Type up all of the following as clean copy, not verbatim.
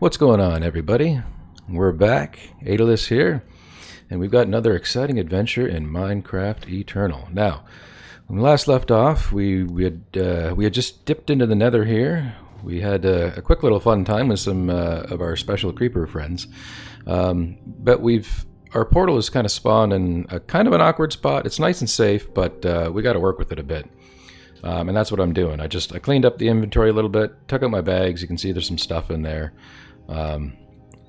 What's going on, everybody? We're back, E13 here, and we've got another exciting adventure in Minecraft Eternal. Now, when we last left off, we had just dipped into the Nether here. We had a quick little fun time with some of our special creeper friends, but our portal is kind of spawned in a kind of an awkward spot. It's nice and safe, but we got to work with it a bit. And that's what I'm doing. I cleaned up the inventory a little bit, took out my bags. You can see there's some stuff in there,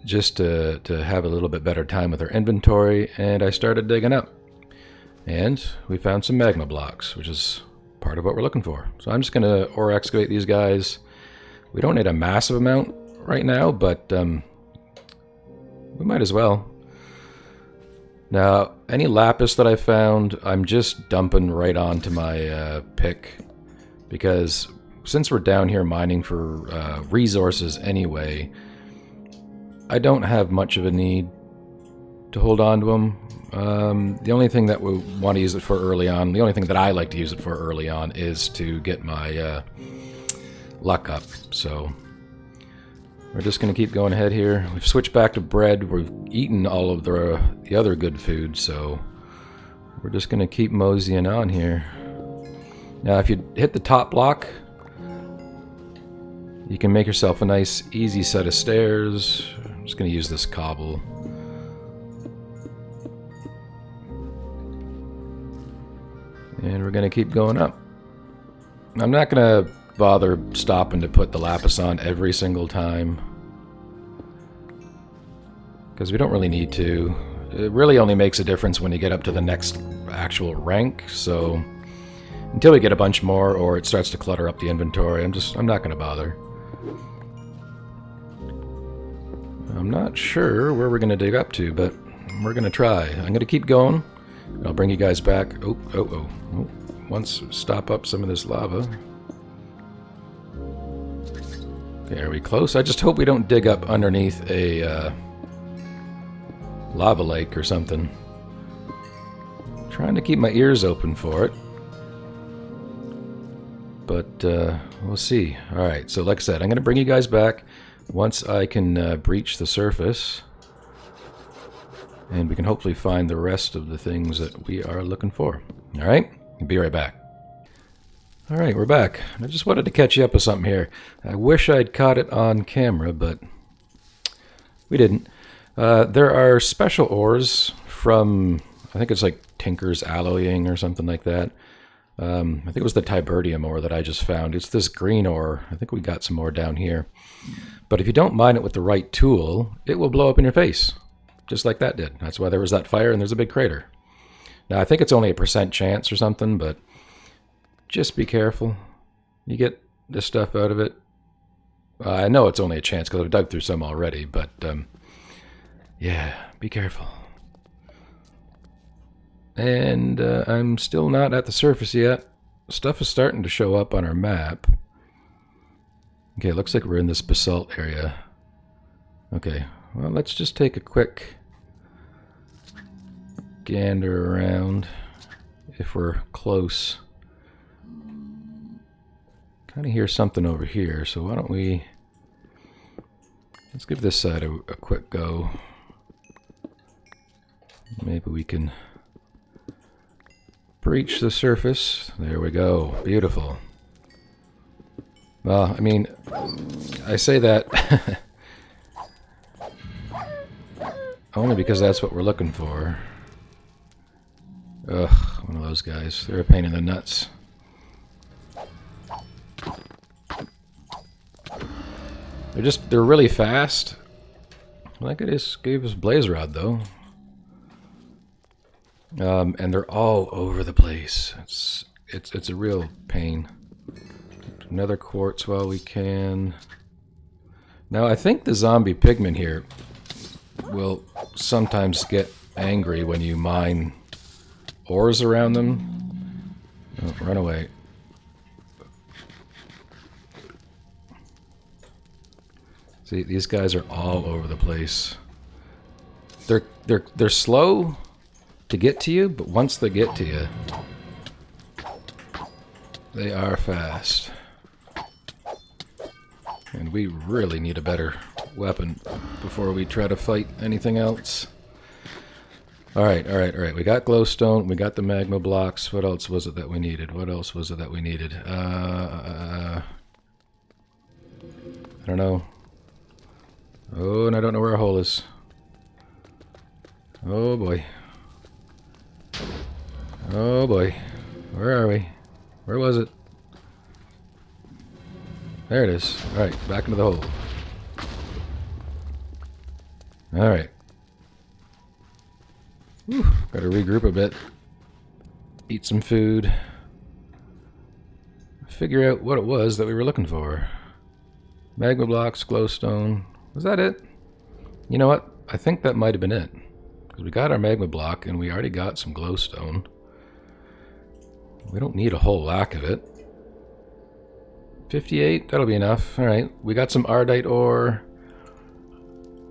just to have a little bit better time with our inventory. And I started digging up, and we found some magma blocks, which is part of what we're looking for. So I'm just going to ore excavate these guys. We don't need a massive amount right now, but we might as well. Now, any lapis that I found, I'm just dumping right onto my pick, because since we're down here mining for resources anyway, I don't have much of a need to hold on to them. The only thing that we want to use it for early on, the only thing that I like to use it for early on, is to get my luck up. So we're just going to keep going ahead here. We've switched back to bread. We've eaten all of the other good food, so we're just going to keep moseying on here. Now, if you hit the top block, you can make yourself a nice, easy set of stairs. I'm just going to use this cobble. And we're going to keep going up. I'm not going to bother stopping to put the lapis on every single time, because we don't really need to. It really only makes a difference when you get up to the next actual rank, so until we get a bunch more or it starts to clutter up the inventory, I'm not going to bother. I'm not sure where we're going to dig up to, but we're going to try. I'm going to keep going. I'll bring you guys back. Oh. Once stop up some of this lava. Okay, are we close? I just hope we don't dig up underneath a lava lake or something. I'm trying to keep my ears open for it. But we'll see. Alright, so like I said, I'm going to bring you guys back once I can breach the surface. And we can hopefully find the rest of the things that we are looking for. Alright, I'll be right back. Alright, we're back. I just wanted to catch you up with something here. I wish I'd caught it on camera, but we didn't. There are special ores from, I think it's like Tinker's Alloying or something like that. I think it was the Tibertium ore that I just found. It's this green ore. I think we got some more down here. But if you don't mine it with the right tool, it will blow up in your face. Just like that did. That's why there was that fire and there's a big crater. Now, I think it's only a % chance or something, but just be careful. You get this stuff out of it. I know it's only a chance because I've dug through some already, but yeah, be careful. And I'm still not at the surface yet. Stuff is starting to show up on our map. Okay, looks like we're in this basalt area. Okay, well, let's just take a quick gander around if we're close. Kind of hear something over here, so why don't we... Let's give this side a quick go. Maybe we can breach the surface. There we go. Beautiful. Well, I mean, I say that only because that's what we're looking for. Ugh, one of those guys. They're a pain in the nuts. They're really fast. I think it just gave us Blaze Rod, though. And they're all over the place. It's a real pain. Another quartz while we can. Now, I think the zombie pigmen here will sometimes get angry when you mine ores around them. Oh, run away. See, these guys are all over the place. They're slow to get to you, but once they get to you, they are fast. And we really need a better weapon before we try to fight anything else. Alright, alright, alright. We got glowstone, we got the magma blocks. What else was it that we needed? What else was it that we needed? I don't know. Oh, and I don't know where our hole is. Oh boy. Oh boy. Where are we? Where was it? There it is. Alright, back into the hole. Alright. Gotta regroup a bit. Eat some food. Figure out what it was that we were looking for. Magma blocks, glowstone. Was that it? You know what? I think that might have been it. Because we got our magma block and we already got some glowstone. We don't need a whole whack of it. 58, that'll be enough. Alright, we got some ardite ore.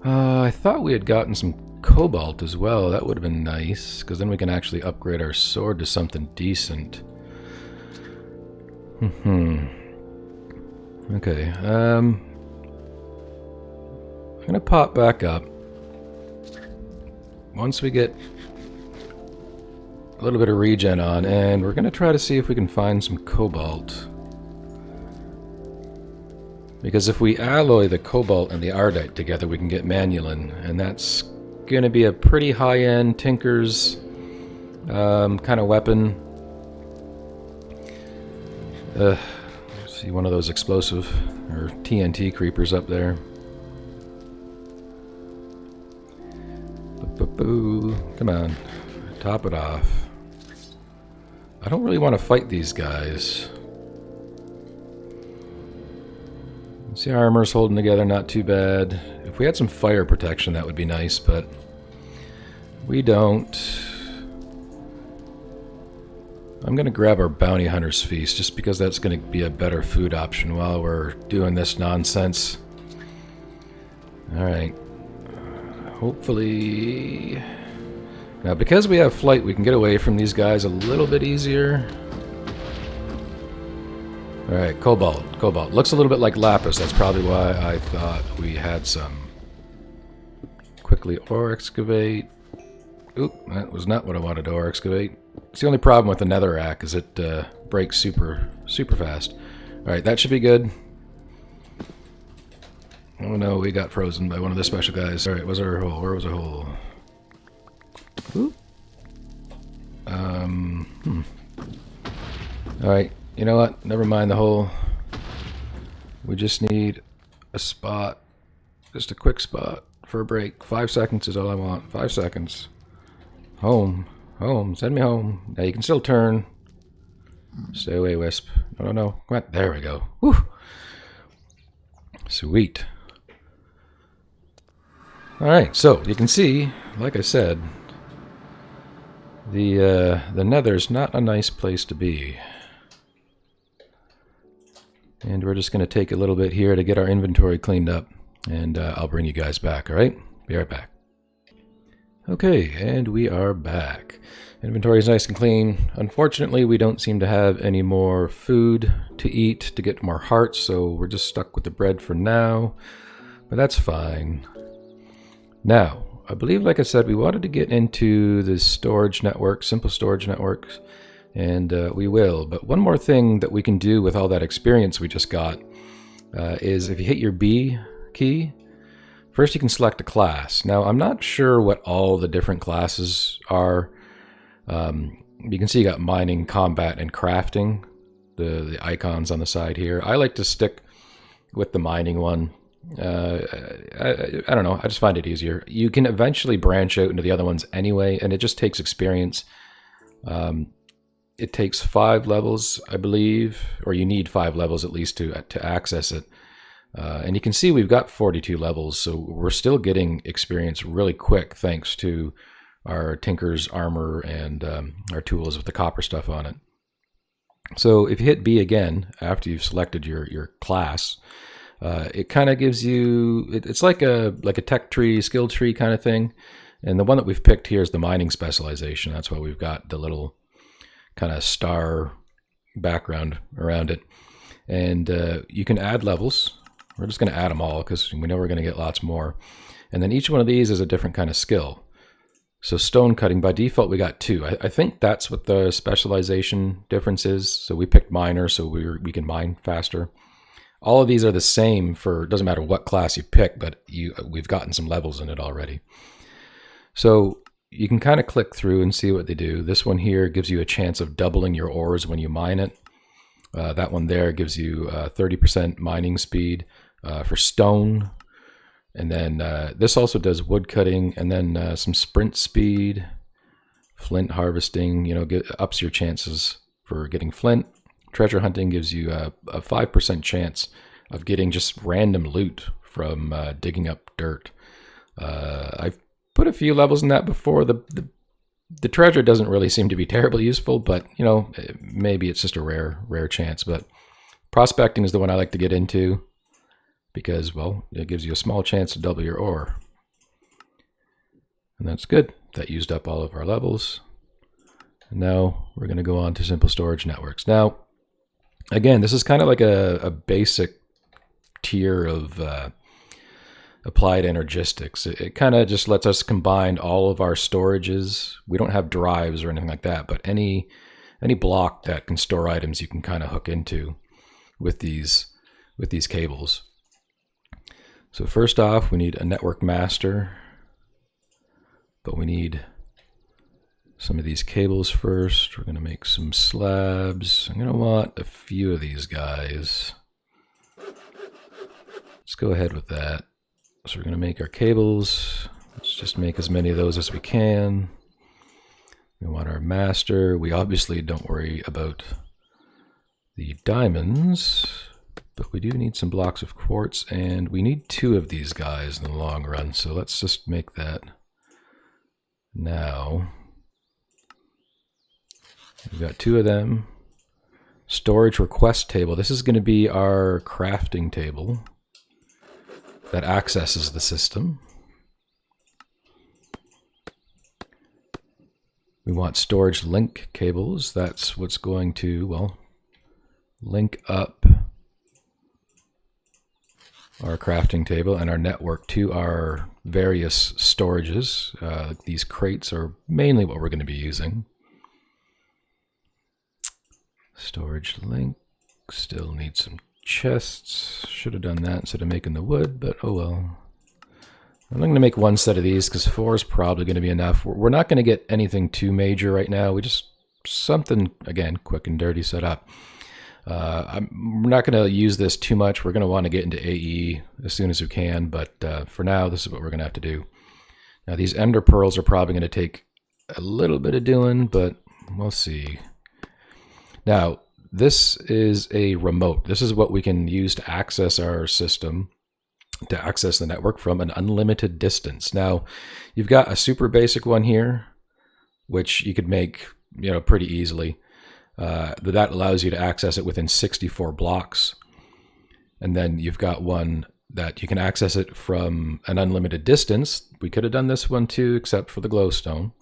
I thought we had gotten some cobalt as well. That would have been nice, because then we can actually upgrade our sword to something decent. Okay, I'm gonna pop back up. Once we get a little bit of regen on, and we're gonna try to see if we can find some cobalt. Because if we alloy the cobalt and the ardite together, we can get manulin, and that's gonna be a pretty high-end tinker's kind of weapon. See one of those explosive or TNT creepers up there. Come on, top it off. I don't really want to fight these guys. See, armor's holding together, not too bad. If we had some fire protection, that would be nice, but we don't. I'm gonna grab our bounty hunter's feast, just because that's gonna be a better food option while we're doing this nonsense. Alright. Hopefully... Now, because we have flight, we can get away from these guys a little bit easier. Alright, cobalt. Cobalt. Looks a little bit like lapis. That's probably why I thought we had some. Quickly ore excavate. Oop, that was not what I wanted to ore excavate. It's the only problem with the netherrack is it breaks super fast. Alright, that should be good. Oh no, we got frozen by one of the special guys. Alright, where's our hole? Where was our hole? Oop. Alright. You know what? Never mind the hole. We just need a spot. Just a quick spot for a break. 5 seconds is all I want. 5 seconds. Home. Home. Send me home. Now you can still turn. Stay away, Wisp. No, no, no. Come on. There we go. Woo! Sweet. Alright, so you can see, like I said, the nether's not a nice place to be. And we're just going to take a little bit here to get our inventory cleaned up. And I'll bring you guys back, alright? Be right back. Okay, and we are back. Inventory is nice and clean. Unfortunately, we don't seem to have any more food to eat to get more hearts, so we're just stuck with the bread for now. But that's fine. Now, I believe, like I said, we wanted to get into the storage network, simple storage networks. And we will. But one more thing that we can do with all that experience we just got is if you hit your B key, first you can select a class. Now, I'm not sure what all the different classes are. You can see you got mining, combat, and crafting, the icons on the side here. I like to stick with the mining one. I don't know. I just find it easier. You can eventually branch out into the other ones anyway, and it just takes experience. It takes 5 levels, I believe, or you need 5 levels at least to access it. And you can see we've got 42 levels, so we're still getting experience really quick thanks to our Tinker's armor and our tools with the copper stuff on it. So if you hit B again after you've selected your class, it kind of gives you, it's like a tech tree, skill tree kind of thing. And the one that we've picked here is the mining specialization. That's why we've got the little kind of star background around it. And you can add levels. We're just going to add them all because we know we're going to get lots more. And then each one of these is a different kind of skill. So stone cutting, by default, we got 2. I think that's what the specialization difference is. So we picked miner, so we can mine faster. All of these are the same for, it doesn't matter what class you pick, but we've gotten some levels in it already. So you can kind of click through and see what they do. This one here gives you a chance of doubling your ores when you mine it. That one there gives you 30% mining speed for stone. And then this also does wood cutting, and then some sprint speed, flint harvesting, ups your chances for getting flint. Treasure hunting gives you a 5% chance of getting just random loot from digging up dirt. I've put a few levels in that before. The treasure doesn't really seem to be terribly useful, but maybe it's just a rare chance. But prospecting is the one I like to get into because, well, it gives you a small chance to double your ore. And that's good. That used up all of our levels. And now we're going to go on to simple storage networks. Now, again, this is kind of like a basic tier of applied energistics. It kind of just lets us combine all of our storages. We don't have drives or anything like that, but any block that can store items you can kind of hook into with these cables. So first off, we need a network master, but we need some of these cables first. We're going to make some slabs. I'm going to want a few of these guys. Let's go ahead with that. So we're going to make our cables. Let's just make as many of those as we can. We want our master. We obviously don't worry about the diamonds, but we do need some blocks of quartz, and we need 2 of these guys in the long run. So let's just make that now. We've got 2 of them. Storage request table. This is going to be our crafting table that accesses the system. We want storage link cables. That's what's going to, well, link up our crafting table and our network to our various storages. These crates are mainly what we're going to be using. Storage link, still need some chests. Should have done that instead of making the wood, but oh well. I'm going to make 1 set of these because 4 is probably going to be enough. We're not going to get anything too major right now. We just, something, again, quick and dirty set up. We're not going to use this too much. We're going to want to get into AE as soon as we can, but for now, this is what we're going to have to do. Now, these ender pearls are probably going to take a little bit of doing, but we'll see. Now, this is a remote. This is what we can use to access our system, to access the network from an unlimited distance. Now, you've got a super basic one here, which you could make, pretty easily. That allows you to access it within 64 blocks. And then you've got one that you can access it from an unlimited distance. We could have done this one too, except for the glowstone.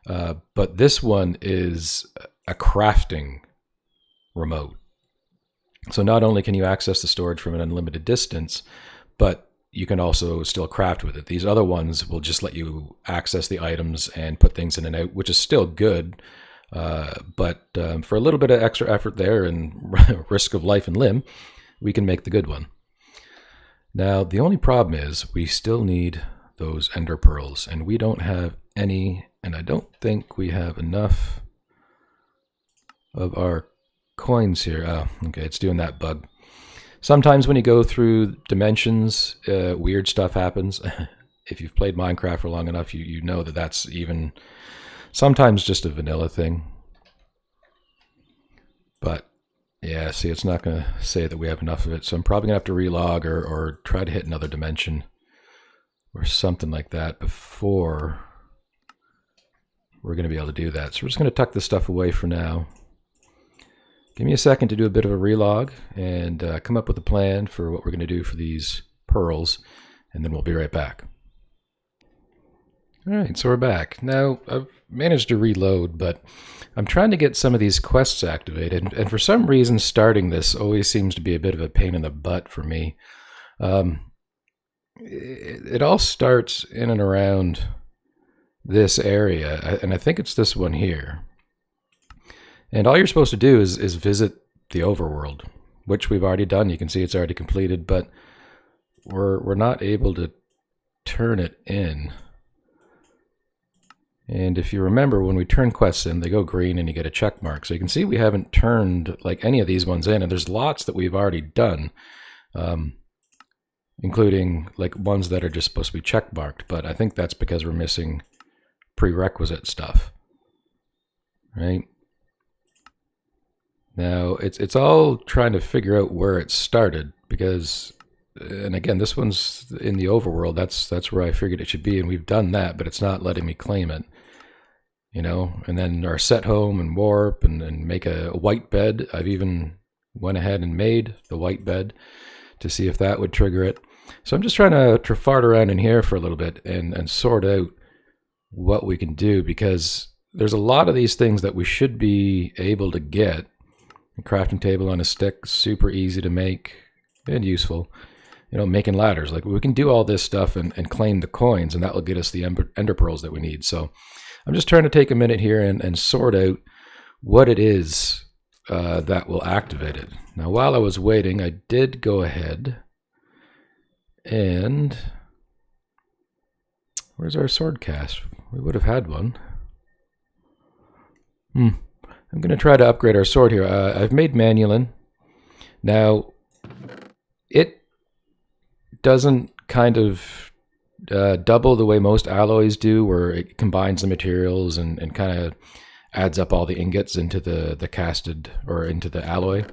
But this one is a crafting remote. So not only can you access the storage from an unlimited distance, but you can also still craft with it. These other ones will just let you access the items and put things in and out, which is still good. But for a little bit of extra effort there and risk of life and limb, we can make the good one. Now, the only problem is we still need those ender pearls, and we don't have any, and I don't think we have enough of our coins here. Oh, okay, it's doing that bug. Sometimes when you go through dimensions, weird stuff happens. If you've played Minecraft for long enough, you know that that's even sometimes just a vanilla thing. But yeah, see, it's not going to say that we have enough of it, so I'm probably going to have to relog or try to hit another dimension or something like that before we're going to be able to do that. So we're just going to tuck this stuff away for now. Give me a second to do a bit of a relog and come up with a plan for what we're going to do for these pearls, and then we'll be right back. All right, so we're back. Now, I've managed to reload, but I'm trying to get some of these quests activated, and for some reason starting this always seems to be a bit of a pain in the butt for me. It all starts in and around this area, and I think it's this one here. And all you're supposed to do is visit the overworld, which we've already done. You can see it's already completed, but we're not able to turn it in. And if you remember, when we turn quests in, they go green and you get a check mark. So you can see we haven't turned like any of these ones in, and there's lots that we've already done, including like ones that are just supposed to be check marked. But I think that's because we're missing prerequisite stuff, right? Now it's all trying to figure out where it started, because, and again, this one's in the overworld. That's where I figured it should be, and we've done that, but it's not letting me claim it. You know, and then our set home and warp and make a white bed. I've even went ahead and made the white bed to see if that would trigger it. So I'm just trying to fart around in here for a little bit and sort out what we can do, because there's a lot of these things that we should be able to get. A crafting table on a stick, super easy to make and useful. You know, making ladders, like we can do all this stuff and claim the coins, and that will get us the ender pearls that we need. So I'm just trying to take a minute here and sort out what it is that will activate it. Now, while I was waiting, I did go ahead and... Where's our sword cast? We would have had one. I'm going to try to upgrade our sword here. I've made Manulin. Now, it doesn't kind of double the way most alloys do, where it combines the materials and kind of adds up all the ingots into the casted, or into the alloy.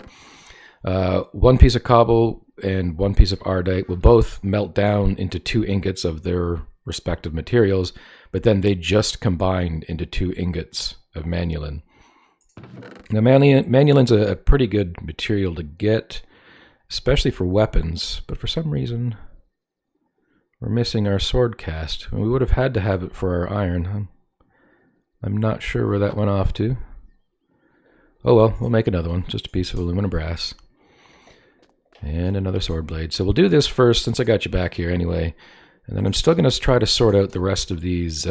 One piece of cobble and one piece of ardite will both melt down into 2 ingots of their respective materials, but then they just combine into 2 ingots of Manulin. Now, Manulin's a pretty good material to get, especially for weapons, but for some reason we're missing our sword cast. We would have had to have it for our iron. I'm not sure where that went off to. Oh well, we'll make another one. Just a piece of aluminum brass. And another sword blade. So we'll do this first, since I got you back here anyway. And then I'm still going to try to sort out the rest of these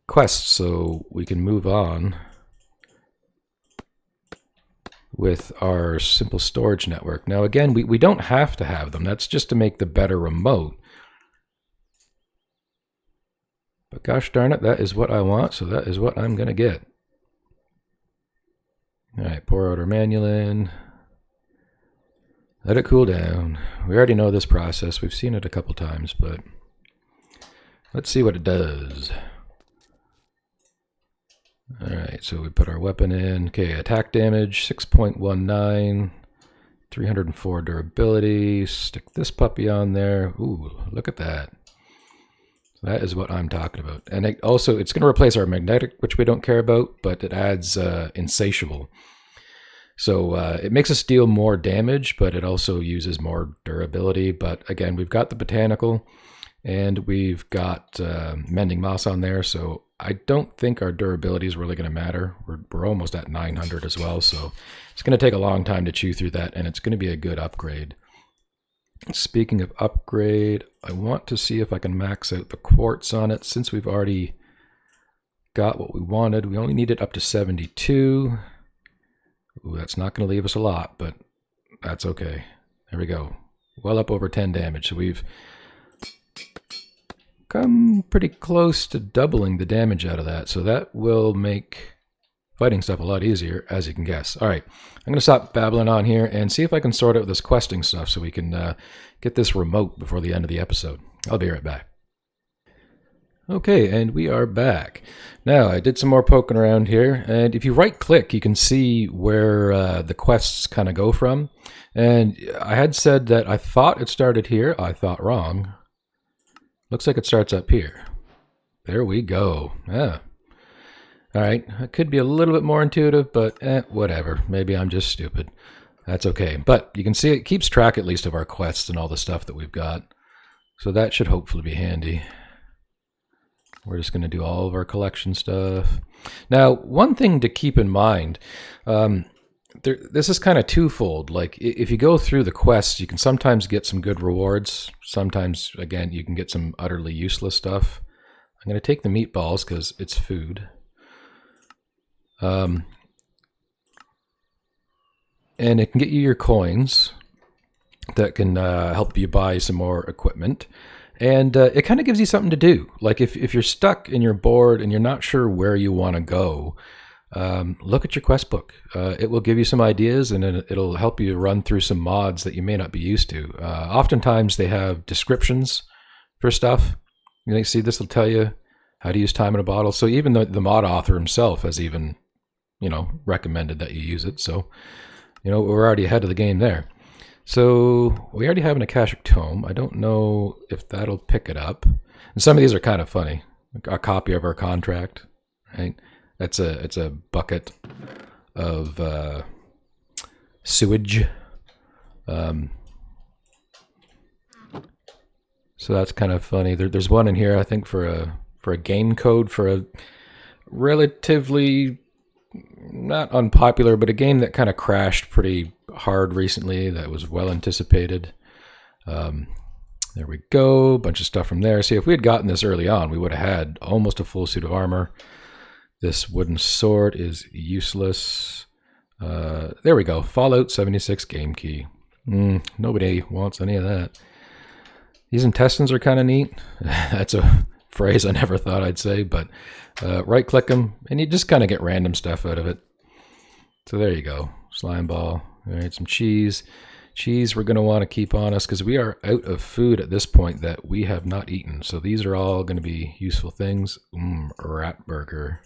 quests so we can move on with our simple storage network. Now again, we don't have to have them. That's just to make the better remote. But gosh darn it, that is what I want, so that is what I'm going to get. Alright, pour out our Manulin. Let it cool down. We already know this process. We've seen it a couple times, but let's see what it does. Alright, so we put our weapon in. Okay, attack damage, 6.19, 304 durability. Stick this puppy on there. Ooh, look at that. That is what I'm talking about. And it's going to replace our magnetic, which we don't care about, but it adds insatiable. So it makes us deal more damage, but it also uses more durability. But again, we've got the botanical, and we've got mending moss on there, so I don't think our durability is really going to matter. We're almost at 900 as well, so it's going to take a long time to chew through that, and it's going to be a good upgrade. Speaking of upgrade, I want to see if I can max out the quartz on it, since we've already got what we wanted. We only need it up to 72. Ooh, that's not going to leave us a lot, but that's okay. There we go. Well up over 10 damage, so we've come pretty close to doubling the damage out of that, so that will make fighting stuff a lot easier, as you can guess. All right, I'm going to stop babbling on here and see if I can sort out this questing stuff so we can get this remote before the end of the episode. I'll be right back. Okay, and we are back. Now, I did some more poking around here, and if you right-click, you can see where the quests kind of go from. And I had said that I thought it started here. I thought wrong. Looks like it starts up here. There we go. Yeah. All right, it could be a little bit more intuitive, but whatever. Maybe I'm just stupid. That's okay. But you can see it keeps track at least of our quests and all the stuff that we've got. So that should hopefully be handy. We're just going to do all of our collection stuff. Now, one thing to keep in mind, this is kind of twofold. Like if you go through the quests, you can sometimes get some good rewards. Sometimes, again, you can get some utterly useless stuff. I'm going to take the meatballs because it's food. And it can get you your coins that can help you buy some more equipment. And it kind of gives you something to do. Like if you're stuck and you're bored and you're not sure where you want to go, look at your quest book. It will give you some ideas, and it'll help you run through some mods that you may not be used to. Oftentimes they have descriptions for stuff. You see, this will tell you how to use time in a bottle. So even the mod author himself has even, recommended that you use it. So, we're already ahead of the game there. So we already have an Akashic Tome. I don't know if that'll pick it up. And some of these are kind of funny. A copy of our contract, right? It's a bucket of sewage. So that's kind of funny. There's one in here, I think, for a game code for a relatively not unpopular, but a game that kind of crashed pretty hard recently that was well anticipated. There we go. Bunch of stuff from there. See, if we had gotten this early on, we would have had almost a full suit of armor. This wooden sword is useless. There we go. Fallout 76 game key. Nobody wants any of that. These intestines are kind of neat. That's a phrase I never thought I'd say, but right click them and you just kind of get random stuff out of it. So there you go. Slime ball. All right, some cheese. Cheese we're going to want to keep on us because we are out of food at this point that we have not eaten. So these are all going to be useful things. Rat burger.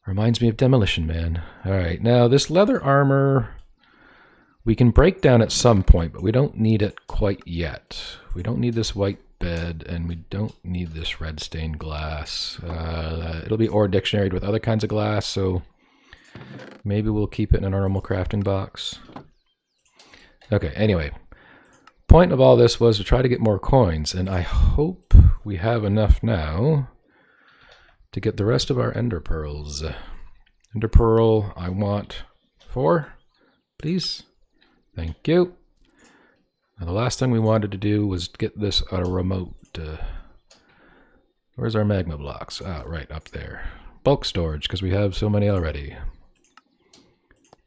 Reminds me of Demolition Man. All right, now this leather armor we can break down at some point, but we don't need it quite yet. We don't need this white bed, and we don't need this red stained glass. It'll be ore dictionaried with other kinds of glass, so maybe we'll keep it in a normal crafting box. Okay, anyway, point of all this was to try to get more coins, and I hope we have enough now to get the rest of our ender pearls. Ender pearl, I want 4, please. Thank you. Now, the last thing we wanted to do was get this out of remote. Where's our magma blocks? Ah, right up there. Bulk storage, because we have so many already.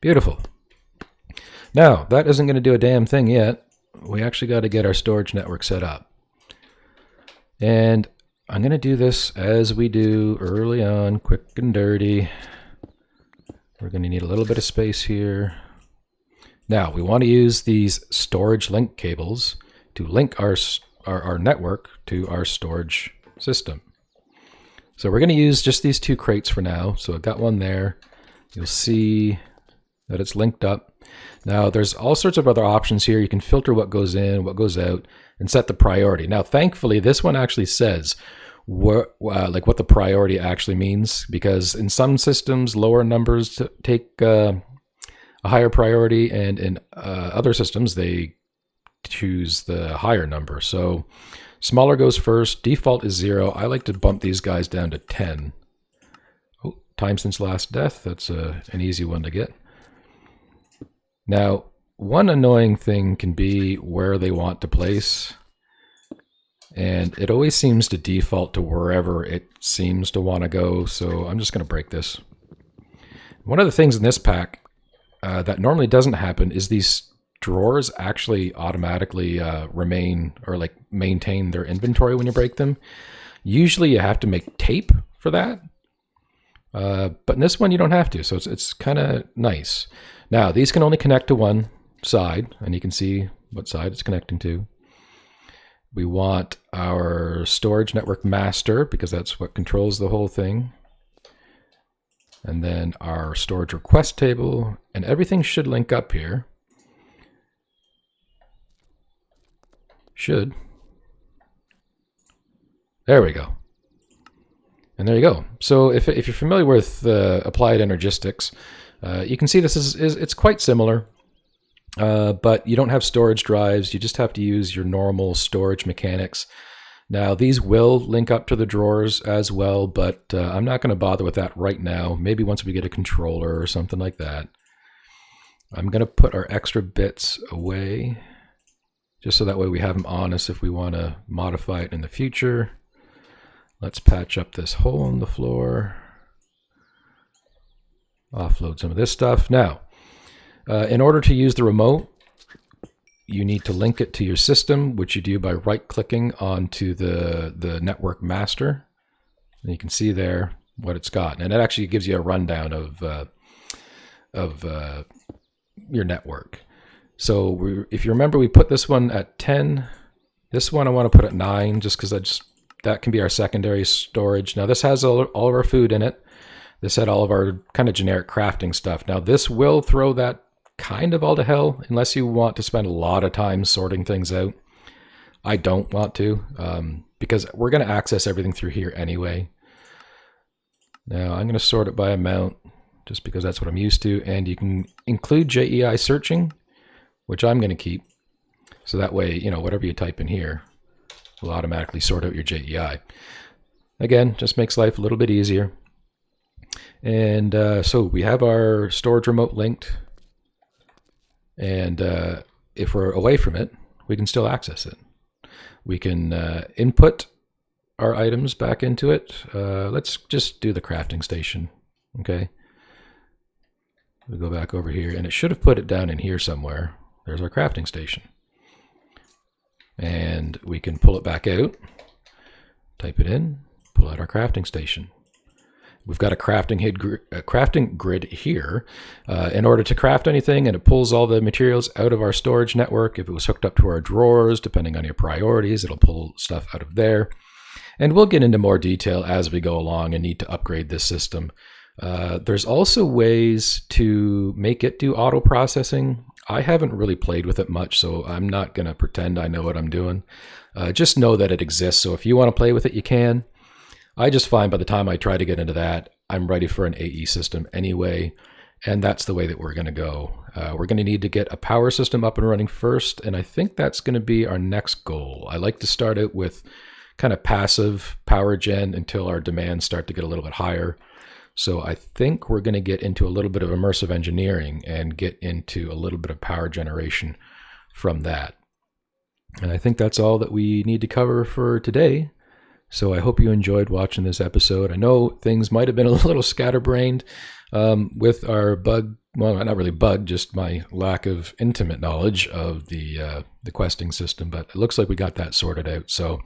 Beautiful. Now, that isn't going to do a damn thing yet. We actually got to get our storage network set up. And I'm going to do this as we do early on, quick and dirty. We're going to need a little bit of space here. Now, we want to use these storage link cables to link our network to our storage system. So we're going to use just these 2 crates for now. So I've got one there. You'll see that it's linked up. Now, there's all sorts of other options here. You can filter what goes in, what goes out, and set the priority. Now, thankfully, this one actually says what the priority actually means, because in some systems, lower numbers take a higher priority, and in other systems they choose the higher number. So smaller goes first. Default is 0. I like to bump these guys down to 10. Oh, time since last death. That's an easy one to get. Now, one annoying thing can be where they want to place, and it always seems to default to wherever it seems to want to go. So I'm just going to break this. One of the things in this pack that normally doesn't happen is these drawers actually automatically remain or maintain their inventory when you break them. Usually you have to make tape for that, but in this one you don't have to, so it's kind of nice. Now these can only connect to one side, and you can see what side it's connecting to. We want our storage network master because that's what controls the whole thing. And then our storage request table, and everything should link up here. Should. There we go. And there you go. So if you're familiar with applied energistics, you can see this it's quite similar, but you don't have storage drives. You just have to use your normal storage mechanics. Now, these will link up to the drawers as well, but I'm not going to bother with that right now. Maybe once we get a controller or something like that. I'm going to put our extra bits away, just so that way we have them on us if we want to modify it in the future. Let's patch up this hole in the floor. Offload some of this stuff. Now, in order to use the remote, you need to link it to your system, which you do by right-clicking onto the network master. And you can see there what it's got. And it actually gives you a rundown of your network. So if you remember, we put this one at 10. This one I want to put at 9, just because that can be our secondary storage. Now this has all of our food in it. This had all of our kind of generic crafting stuff. Now this will throw that kind of all to hell unless you want to spend a lot of time sorting things out. I don't want to, because we're going to access everything through here anyway. Now I'm going to sort it by amount just because that's what I'm used to. And you can include JEI searching, which I'm going to keep. So that way, whatever you type in here will automatically sort out your JEI. Again, just makes life a little bit easier. And so we have our storage remote linked. And if we're away from it, we can still access it. We can input our items back into it. Let's just do the crafting station. Okay. We'll go back over here, and it should have put it down in here somewhere. There's our crafting station. And we can pull it back out, type it in, pull out our crafting station. We've got a crafting grid here in order to craft anything, and it pulls all the materials out of our storage network. If it was hooked up to our drawers, depending on your priorities, it'll pull stuff out of there. And we'll get into more detail as we go along and need to upgrade this system. There's also ways to make it do auto processing. I haven't really played with it much, so I'm not going to pretend I know what I'm doing. Just know that it exists, so if you want to play with it, you can. I just find by the time I try to get into that, I'm ready for an AE system anyway, and that's the way that we're going to go. We're going to need to get a power system up and running first, and I think that's going to be our next goal. I like to start out with kind of passive power gen until our demands start to get a little bit higher. So I think we're going to get into a little bit of immersive engineering and get into a little bit of power generation from that. And I think that's all that we need to cover for today. So I hope you enjoyed watching this episode. I know things might have been a little scatterbrained with our not really bug, just my lack of intimate knowledge of the questing system, but it looks like we got that sorted out. So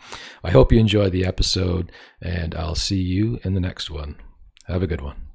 I hope you enjoyed the episode, and I'll see you in the next one. Have a good one.